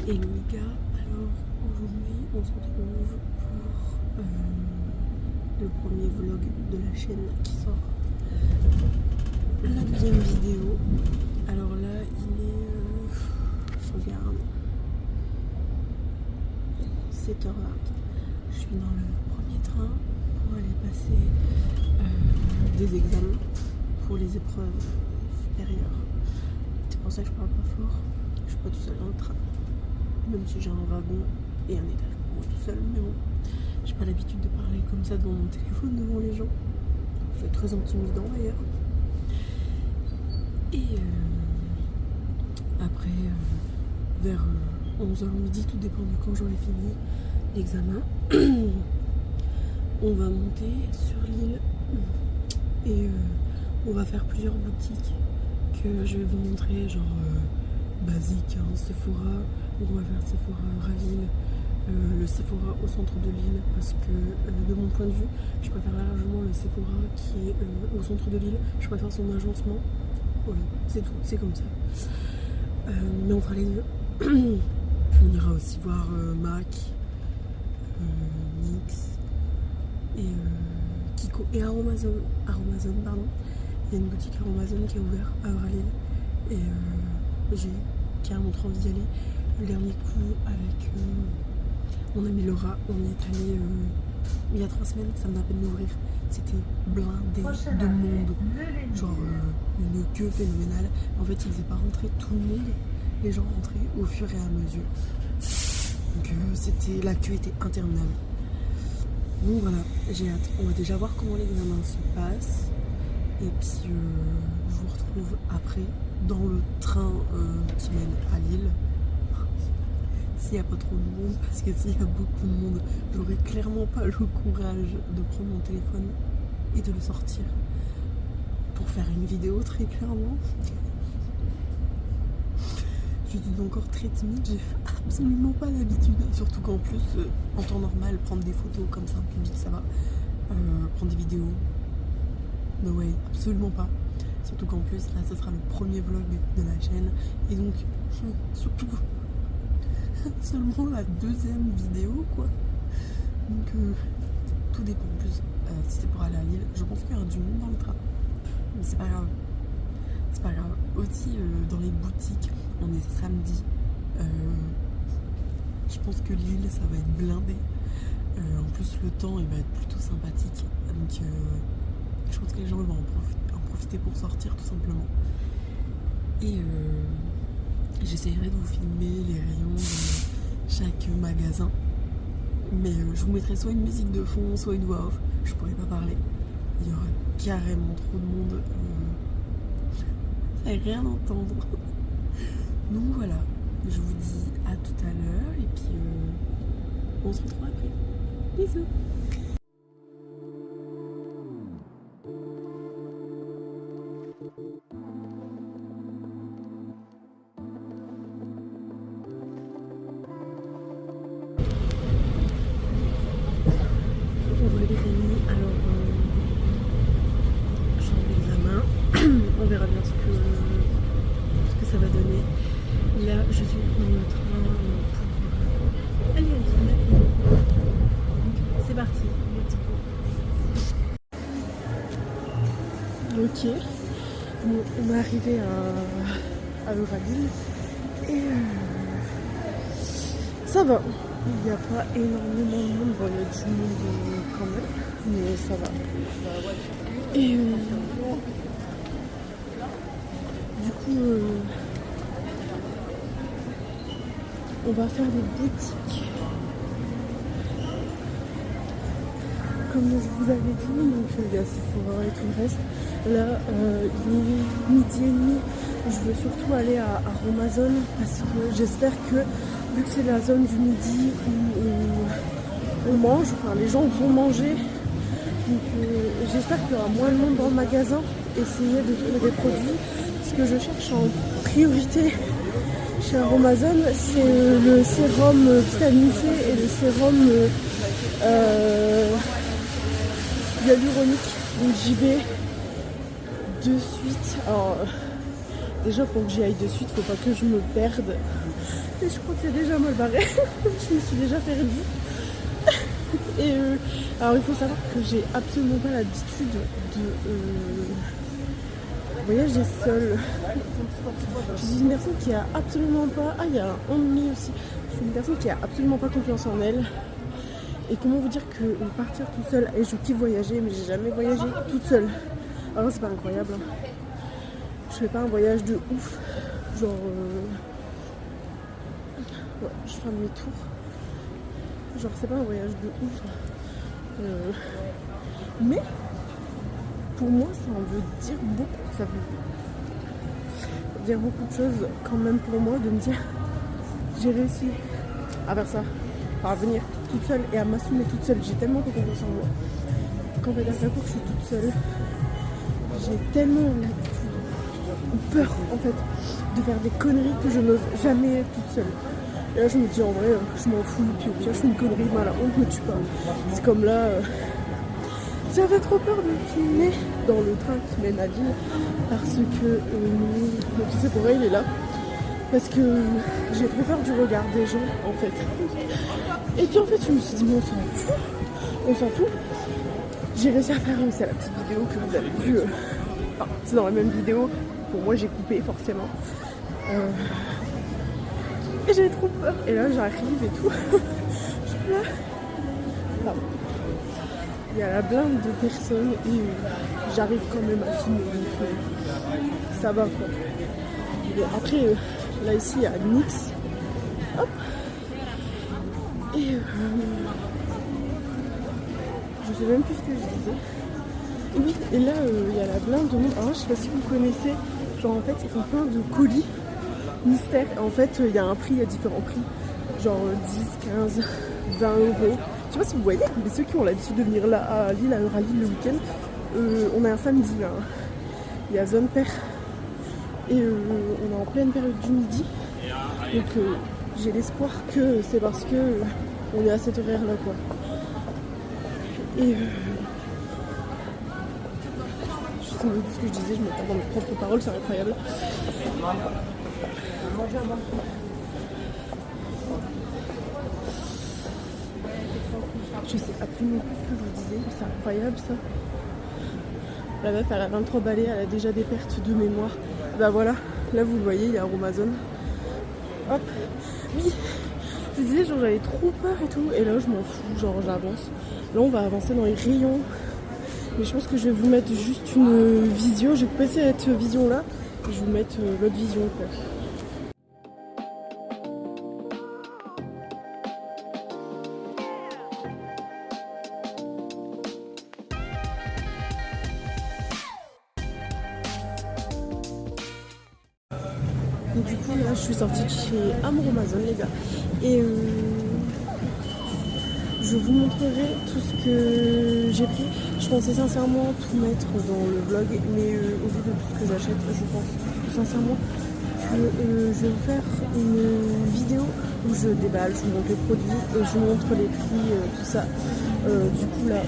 Et les gars, alors aujourd'hui on se retrouve pour le premier vlog de la chaîne qui sort. La deuxième vidéo. Alors là il est, je regarde, 7h20. Je suis dans le premier train pour aller passer des examens pour les épreuves supérieures. C'est pour ça que je parle pas fort. Je suis pas tout seul dans le train. Même si j'ai un wagon et un étage pour moi tout seul, mais bon, j'ai pas l'habitude de parler comme ça devant mon téléphone, devant les gens. C'est très intimidant d'ailleurs. Et après, vers 11h midi, tout dépend de quand j'aurai fini l'examen, on va monter sur l'île et on va faire plusieurs boutiques que je vais vous montrer, genre basique, hein, Sephora. Donc on va faire Sephora Raville, le Sephora au centre de l'île, parce que de mon point de vue, je préfère largement le Sephora qui est au centre de l'île. Je préfère son agencement. Voilà, c'est tout, c'est comme ça. Mais on fera les deux. On ira aussi voir MAC, NYX et Kiko et Aromazone. Aromazone, pardon. Il y a une boutique Aromazone qui est ouverte à Raville et j'ai carrément trop envie d'y aller. Le dernier coup avec mon amie Laura, on y est allé il y a 3 semaines, ça venait à peine d'ouvrir. C'était blindé de monde, genre une queue phénoménale. En fait, ils faisaient pas rentrer tout le monde, les gens rentraient au fur et à mesure. Donc la queue était interminable. Donc voilà, j'ai hâte. On va déjà voir comment l'examen se passe. Et puis je vous retrouve après dans le train qui mène à Lille. S'il n'y a pas trop de monde, parce que s'il y a beaucoup de monde, j'aurais clairement pas le courage de prendre mon téléphone et de le sortir pour faire une vidéo, très clairement. Je suis encore très timide, j'ai absolument pas l'habitude, surtout qu'en plus, en temps normal, prendre des photos comme ça en public, ça va. Prendre des vidéos, no way, absolument pas. Surtout qu'en plus, là, ce sera le premier vlog de la chaîne, et donc, surtout seulement la deuxième vidéo, quoi. Donc tout dépend. En plus, si c'est pour aller à Lille, je pense qu'il y aura du monde dans le train, mais c'est pas grave, c'est pas grave. Aussi dans les boutiques, on est samedi, je pense que Lille ça va être blindé. En plus le temps il va être plutôt sympathique, donc je pense que les gens vont en profiter pour sortir tout simplement. Et j'essaierai de vous filmer les rayons de chaque magasin. Mais je vous mettrai soit une musique de fond, soit une voix off. Je pourrais pas parler. Il y aura carrément trop de monde. Ça va rien entendre. Donc voilà. Je vous dis à tout à l'heure. Et puis on se retrouve après. Bisous. On verra bien ce que ça va donner. Là, je suis dans le train pour aller à Lille. C'est parti. Ok. Bon, on est arrivé à Euraville et ça va. Il n'y a pas énormément de monde. Bon, il y a du monde quand même, mais ça va. Et du coup, on va faire des boutiques. Comme je vous avais dit, donc il y a Sephora et tout le reste. Là, il est midi et demi. Je veux surtout aller à Aromazone parce que j'espère que, vu que c'est la zone du midi où on mange, enfin les gens vont manger. Donc j'espère qu'il y aura moins de monde dans le magasin. Essayer de trouver des produits. Ce que je cherche en priorité chez Aromazone, c'est le sérum vitamine C et le sérum hyaluronique. Donc j'y vais de suite. Alors déjà pour que j'y aille de suite, faut pas que je me perde. Et je crois que c'est déjà mal barré. Je me suis déjà perdue. Et alors il faut savoir que j'ai absolument pas l'habitude de voyager seule. Je suis une personne qui a absolument pas... Ah, il y a un ennemi aussi. Je suis une personne qui a absolument pas confiance en elle. Et comment vous dire que partir toute seule, et je kiffe voyager, mais j'ai jamais voyagé toute seule. Alors c'est pas incroyable. Hein. Je fais pas un voyage de ouf. Genre... Ouais, je fais demi-tour. Genre c'est pas un voyage de ouf. Mais pour moi ça en veut dire beaucoup. Ça veut dire beaucoup de choses quand même pour moi de me dire j'ai réussi à faire ça, à venir toute seule et à m'assumer toute seule. J'ai tellement de confiance en moi. Quand je suis toute seule, j'ai tellement peur en fait de faire des conneries que je n'ose jamais être toute seule. Et là je me dis en vrai je m'en fous, puis au pire je fais une connerie, bah la honte me tue pas. C'est comme là j'avais trop peur de filmer dans le train qui mène à Lille parce que mon fils pour il est là. Parce que j'ai trop peur du regard des gens en fait. Et puis en fait je me suis dit mais on s'en fout. J'ai réussi à faire, c'est la petite vidéo que vous avez vue. Enfin, c'est dans la même vidéo, pour moi j'ai coupé forcément. Et j'ai trop peur. Et là j'arrive et tout. Je suis là. Pardon. Il y a la blinde de personnes et j'arrive quand même à filmer. Donc ça va quoi. Et après, là ici il y a Nix. Hop. Et je sais même plus ce que je disais. Et oui, et là il y a la blinde de monde. Alors je sais pas si vous connaissez. Genre en fait ils font plein de colis mystères. En fait il y a un prix, il y a différents prix. Genre 10, 15, 20 euros. Je sais pas si vous voyez, mais ceux qui ont l'habitude de venir là à Lille, à Euralille le week-end, on a un samedi là. Il y a zone paire. Et on est en pleine période du midi. Donc j'ai l'espoir que c'est parce que on est à cet horaire là quoi. Et je sais même plus ce que je disais, je me perds dans mes propres paroles, c'est incroyable. Je sais absolument plus ce que je vous disais, c'est incroyable ça. La meuf elle a 23 balais, elle a déjà des pertes de mémoire. Bah voilà, là vous le voyez, il y a Amazon. Hop, oui, je disais genre j'avais trop peur et tout, et là je m'en fous, genre j'avance. Là on va avancer dans les rayons, mais je pense que je vais vous mettre juste une vision, je vais passer cette vision là, et je vais vous mettre l'autre vision quoi. Donc du coup là je suis sortie de chez Amazon les gars et je vous montrerai tout ce que j'ai pris. Je pensais sincèrement tout mettre dans le vlog, mais au vu de tout ce que j'achète, je pense sincèrement que je vais vous faire une vidéo où je déballe, je vous montre les produits, je vous montre les prix, tout ça. Du coup là,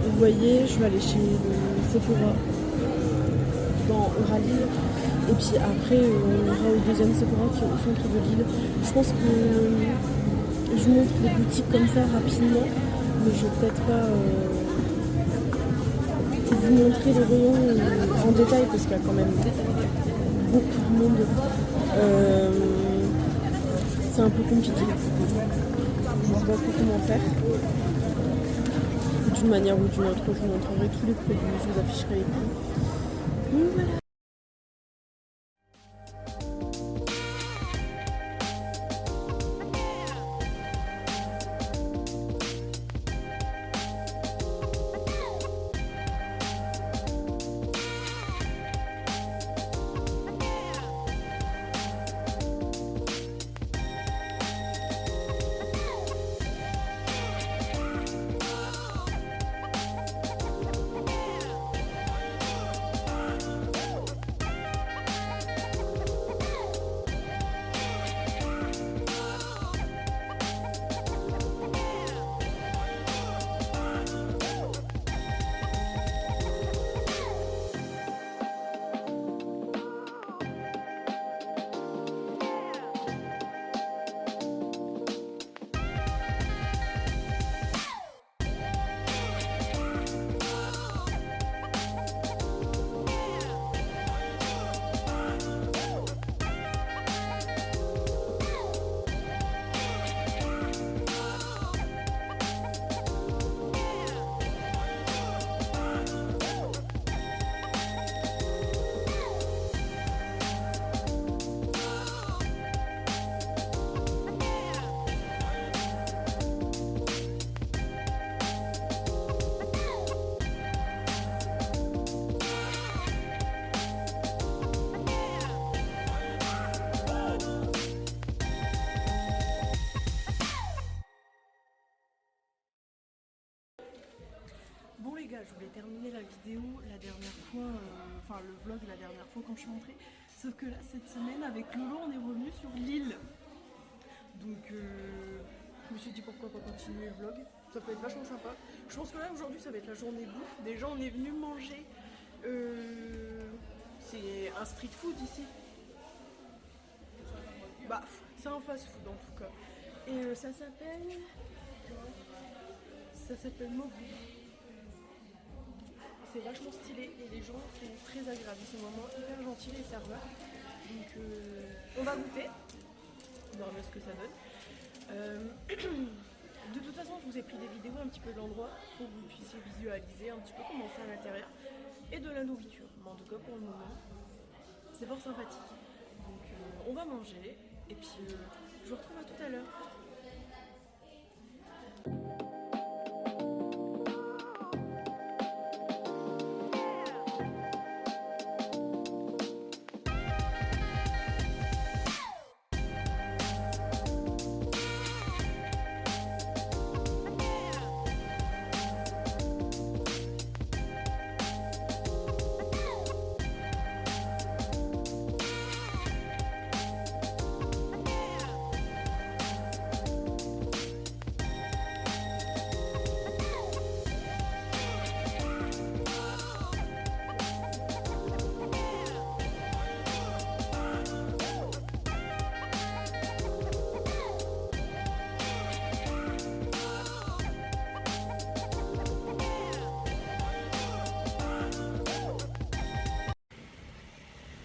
vous voyez, je vais aller chez Sephora dans Euralille. Et puis après, on ira au deuxième Sephora qui est au centre de Lille. Je pense que je vous montre les boutiques comme ça rapidement, mais je vais peut-être pas vous montrer les rayons en détail parce qu'il y a quand même beaucoup de monde. C'est un peu compliqué. Je ne sais pas trop comment faire. D'une manière ou d'une autre, je vous montrerai tous les produits, je vous afficherai les prix. Donc voilà. Bon les gars, je voulais terminer la vidéo la dernière fois, enfin le vlog la dernière fois quand je suis rentrée. Sauf que là, cette semaine, avec Lolo, on est revenu sur l'île. Donc je me suis dit pourquoi pas continuer le vlog. Ça peut être vachement sympa. Je pense que là, aujourd'hui, ça va être la journée bouffe. Déjà, on est venu manger. C'est un street food ici. Bah, c'est un fast food en tout cas. Et ça s'appelle Mobu. C'est vachement stylé et les gens sont très agréables, ils sont vraiment hyper gentils les serveurs. Donc on va goûter, on va voir ce que ça donne. De toute façon je vous ai pris des vidéos un petit peu de l'endroit pour que vous puissiez visualiser un petit peu comment c'est à l'intérieur et de la nourriture. Mais en tout cas pour le moment c'est fort sympathique. Donc on va manger et puis je vous retrouve à tout à l'heure.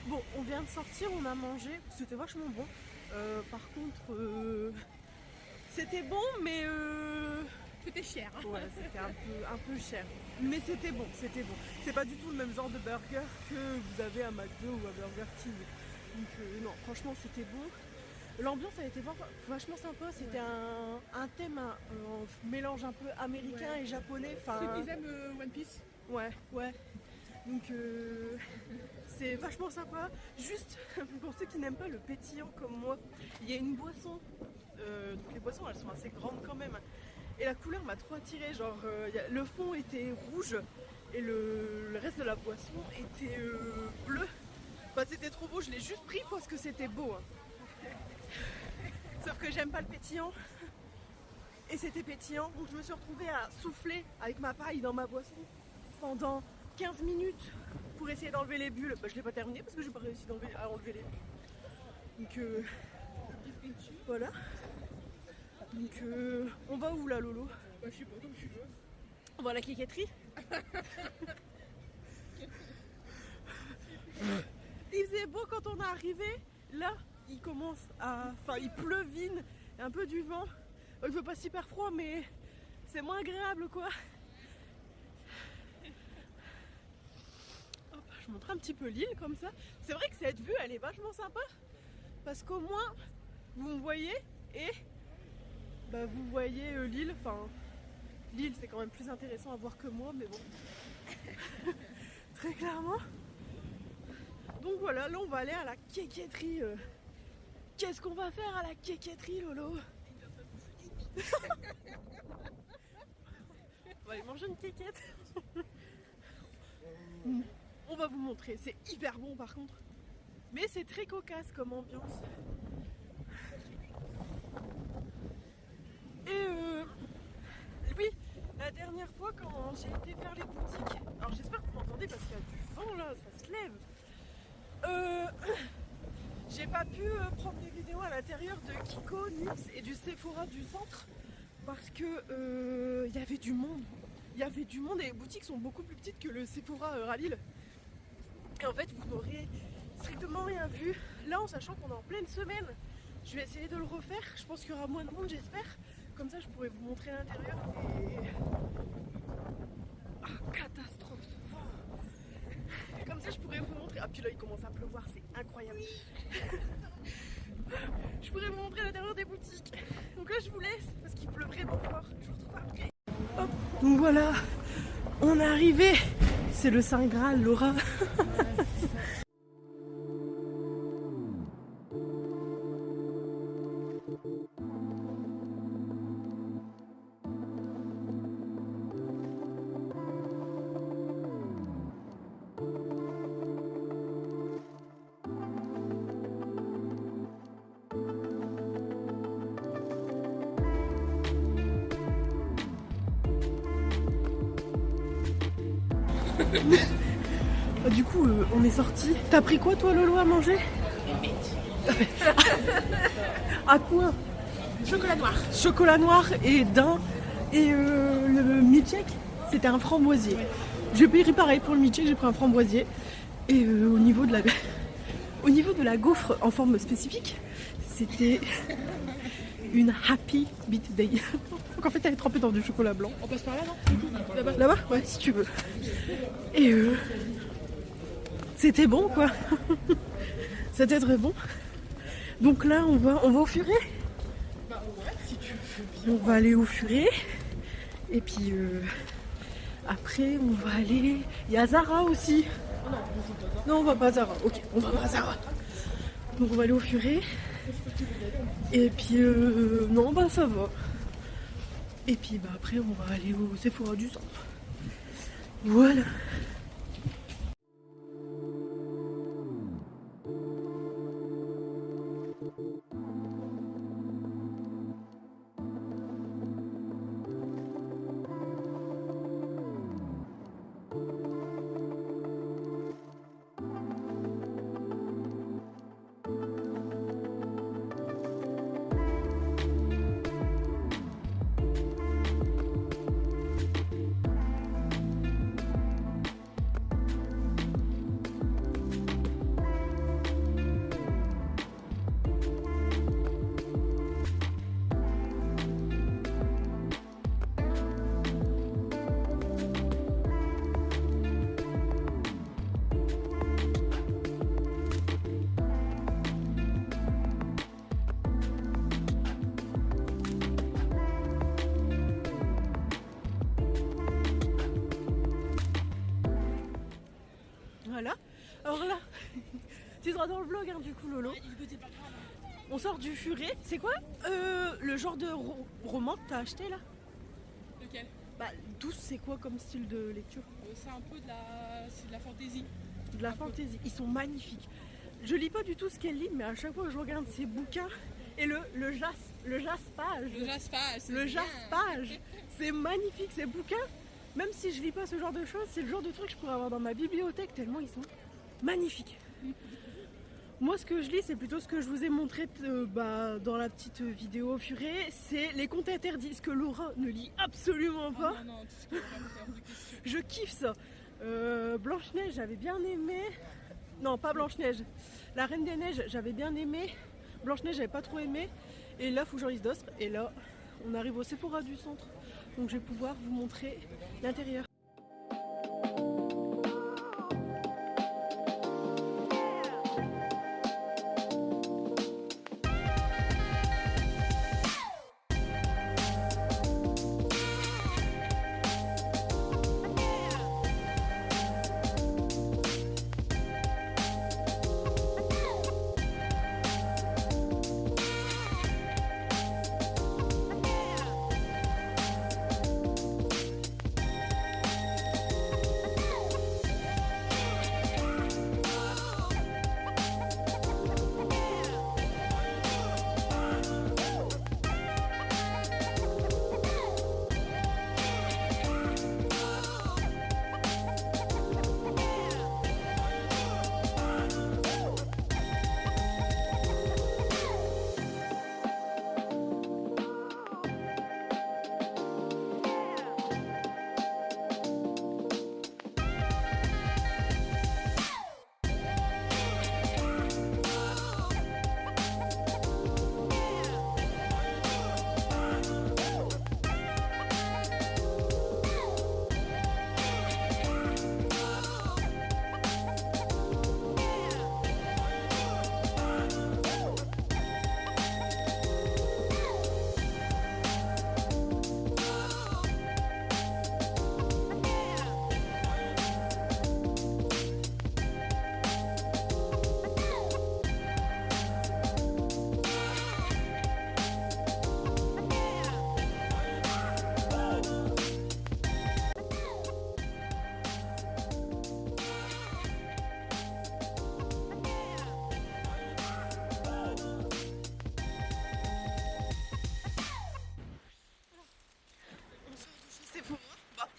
Bon, on vient de sortir, on a mangé, c'était vachement bon. Par contre, c'était bon, mais c'était cher. Hein. Ouais, c'était un peu cher. Mais c'était bon, c'était bon. C'est pas du tout le même genre de burger que vous avez à McDo ou à Burger King. Donc non, franchement, c'était bon. L'ambiance a été vachement sympa. C'était un thème, un mélange un peu américain et japonais. Ceux qui aiment One Piece. Ouais, ouais. Donc c'est vachement sympa. Juste pour ceux qui n'aiment pas le pétillant comme moi, il y a une boisson. Donc les boissons elles sont assez grandes quand même. Et la couleur m'a trop attirée. Genre le fond était rouge et le reste de la boisson était bleu. Bah, c'était trop beau, je l'ai juste pris parce que c'était beau. Hein. Sauf que j'aime pas le pétillant. Et c'était pétillant. Donc je me suis retrouvée à souffler avec ma paille dans ma boisson pendant 15 minutes pour essayer d'enlever les bulles. Bah, je l'ai pas terminé parce que j'ai pas réussi à enlever les bulles. Donc voilà. Donc on va où là Lolo? Bah, je sais pas, comme tu veux. On va à la quéquetterie. Il faisait beau quand on est arrivé. Là il commence à... Enfin il pleuvine, un peu du vent. Il fait pas super froid mais c'est moins agréable quoi. Je montre un petit peu l'île comme ça. C'est vrai que cette vue elle est vachement sympa parce qu'au moins vous me voyez et bah, vous voyez l'île. Enfin l'île c'est quand même plus intéressant à voir que moi mais bon. Très clairement. Donc voilà, là on va aller à la quéquetterie. Qu'est-ce qu'on va faire à la quéquetterie Lolo? On va aller manger une quéquette. On va vous montrer, c'est hyper bon par contre. Mais c'est très cocasse comme ambiance. Et oui, la dernière fois quand j'ai été faire les boutiques, alors j'espère que vous m'entendez parce qu'il y a du vent là, ça se lève. J'ai pas pu prendre des vidéos à l'intérieur de Kiko, Nix et du Sephora du centre parce que il y avait du monde. Il y avait du monde et les boutiques sont beaucoup plus petites que le Sephora à Lille. Et en fait, vous n'aurez strictement rien vu. Là, en sachant qu'on est en pleine semaine, je vais essayer de le refaire. Je pense qu'il y aura moins de monde, j'espère. Comme ça, je pourrais vous montrer l'intérieur. Et... Ah, catastrophe, ce vent. Comme ça, je pourrais vous montrer. Ah, puis là, il commence à pleuvoir, c'est incroyable. Je pourrais vous montrer l'intérieur des boutiques. Donc là, je vous laisse parce qu'il pleut vraiment fort. Je vous retrouve après. Hop, donc voilà, on est arrivé. C'est le Saint Graal, Laura. Du coup, on est sorti. T'as pris quoi toi Lolo à manger? À quoi? Chocolat noir. Chocolat noir et daim. Et le milkshake, c'était un framboisier. Ouais. J'ai payé pareil pour le milkshake, j'ai pris un framboisier. Et au niveau de la gaufre en forme spécifique, c'était une happy birthday. Donc en fait elle est trempée dans du chocolat blanc. On passe par là, non? Là-bas? Là-bas? Ouais, si tu veux. Et c'était bon quoi. C'était très bon. Donc là on va au furet. Bah ouais, si tu veux bien. On va aller au furet. Et puis après on va aller. Il y a Zara aussi. Non, on va pas à Zara. Ok, on va pas à Zara. Donc on va aller au furet. Et puis non, bah ça va. Et puis bah après on va aller au Sephora du centre. Voilà. Voilà. Alors là, tu seras dans le vlog du coup Lolo. On sort du furet. C'est quoi le genre de roman que t'as acheté là? Lequel? Bah 12 c'est quoi comme style de lecture? C'est un peu de la fantaisie. De la fantaisie. Ils sont magnifiques. Je lis pas du tout ce qu'elle lit, mais à chaque fois que je regarde ces bouquins et le jaspage. Le jaspage. C'est magnifique ces bouquins. Même si je lis pas ce genre de choses, c'est le genre de truc que je pourrais avoir dans ma bibliothèque tellement ils sont magnifiques. Moi ce que je lis c'est plutôt ce que je vous ai montré dans la petite vidéo au furet, c'est les contes interdits, ce que Laura ne lit absolument pas. Oh non, tout ce qui est vraiment hors de question. Je kiffe ça. Blanche-Neige j'avais bien aimé. Non pas Blanche-Neige. La Reine des Neiges j'avais bien aimé. Blanche-Neige j'avais pas trop aimé. Et là faut que je lise d'autres. Et là on arrive au Sephora du centre. Donc je vais pouvoir vous montrer l'intérieur.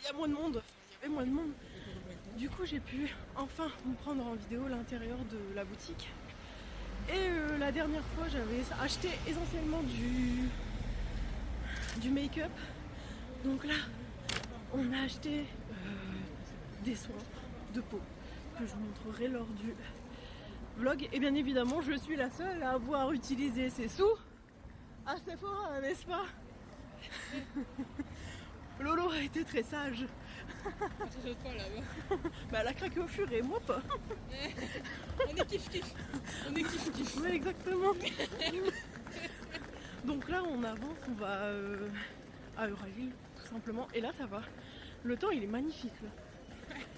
Il y a moins de monde, il y avait moins de monde. Du coup j'ai pu enfin vous prendre en vidéo l'intérieur de la boutique. Et la dernière fois j'avais acheté essentiellement du make-up. Donc là on a acheté des soins de peau que je vous montrerai lors du vlog. Et bien évidemment je suis la seule à avoir utilisé ces sous à Sephora, n'est-ce pas? Lolo a été très sage. Ça saute pas là-bas. Bah elle a craqué au fur et moi pas. On est kiff-kiff. On est kiff-kiff. Ouais exactement. Donc là on avance, on va à Euralie tout simplement. Et là ça va. Le temps il est magnifique là.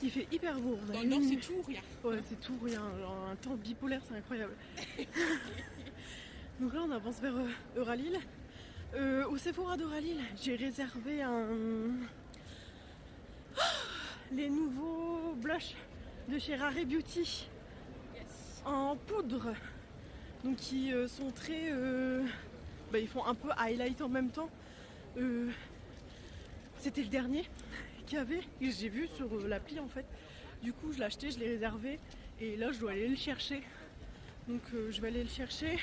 Il fait hyper beau. Dans le nord c'est tout rien. Ouais c'est tout rien. Genre, un temps bipolaire c'est incroyable. Donc là on avance vers Euralie. Au Sephora d'Euralie, j'ai réservé les nouveaux blushs de chez Rare Beauty en poudre. Donc qui sont très... ils font un peu highlight en même temps. C'était le dernier qu'il y avait, et j'ai vu sur l'appli en fait. Du coup je l'ai acheté, je l'ai réservé et là je dois aller le chercher. Donc je vais aller le chercher.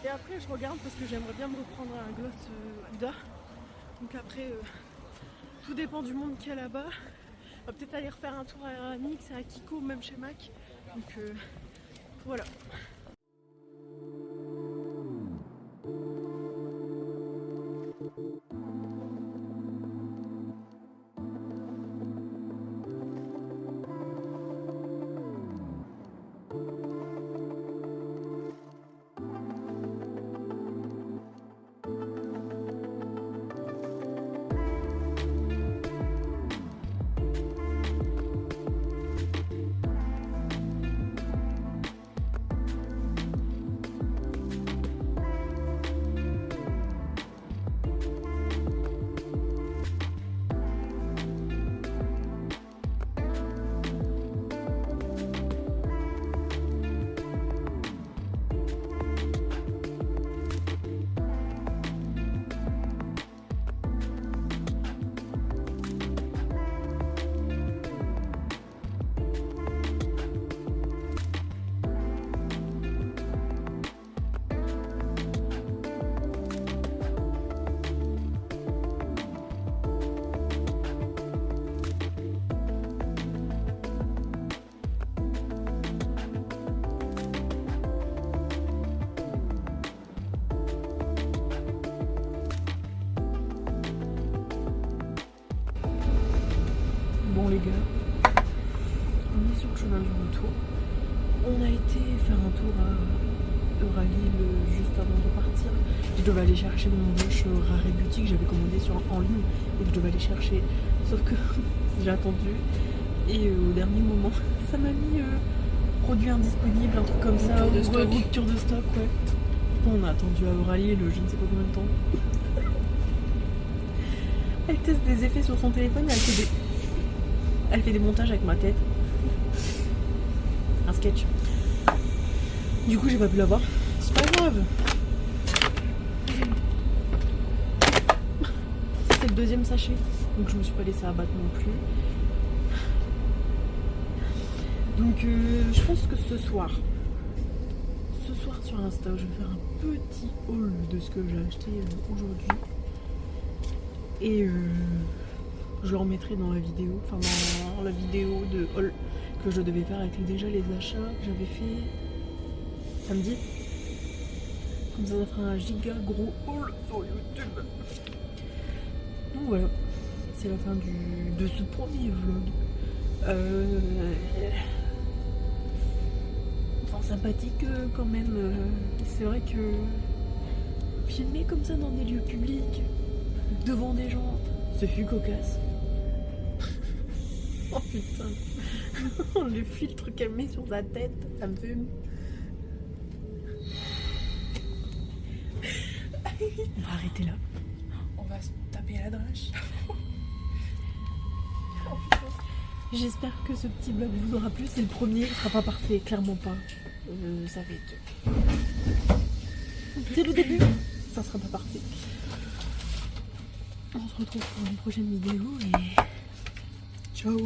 Et après je regarde parce que j'aimerais bien me reprendre un gloss Huda. Donc après tout dépend du monde qu'il y a là-bas. On va peut-être aller refaire un tour à NYX et à Kiko, même chez MAC. Donc voilà. Bon les gars, on est sur le chemin du retour. On a été faire un tour à Euralie juste avant de partir. Je devais aller chercher mon blush Rare Beauty que j'avais commandé en ligne et que je devais aller chercher. Sauf que j'ai attendu et au dernier moment ça m'a mis produit indisponible, un truc comme ça, rupture de stock, ouais. On a attendu à Euralie je ne sais pas combien de temps. Elle teste des effets sur son téléphone, elle fait des montages avec ma tête. Un sketch. Du coup j'ai pas pu l'avoir. C'est pas grave. C'est le deuxième sachet. Donc je me suis pas laissé abattre non plus. Donc je pense que ce soir sur Insta je vais faire un petit haul de ce que j'ai acheté aujourd'hui. Et je le remettrai dans la vidéo, enfin dans la vidéo de haul que je devais faire avec déjà les achats que j'avais fait samedi. Comme ça fera un giga gros haul sur YouTube. Donc voilà, c'est la fin de ce premier vlog. Enfin sympathique quand même. C'est vrai que filmer comme ça dans des lieux publics, devant des gens, ce fut cocasse. Oh putain. Le filtre qu'elle met sur sa tête, ça me fume. On va arrêter là. On va se taper à la drache. J'espère que ce petit vlog vous aura plu. C'est le premier, il sera pas parfait, clairement pas. Ça va être... C'est le début, ça sera pas parfait. On se retrouve pour une prochaine vidéo et... Ciao.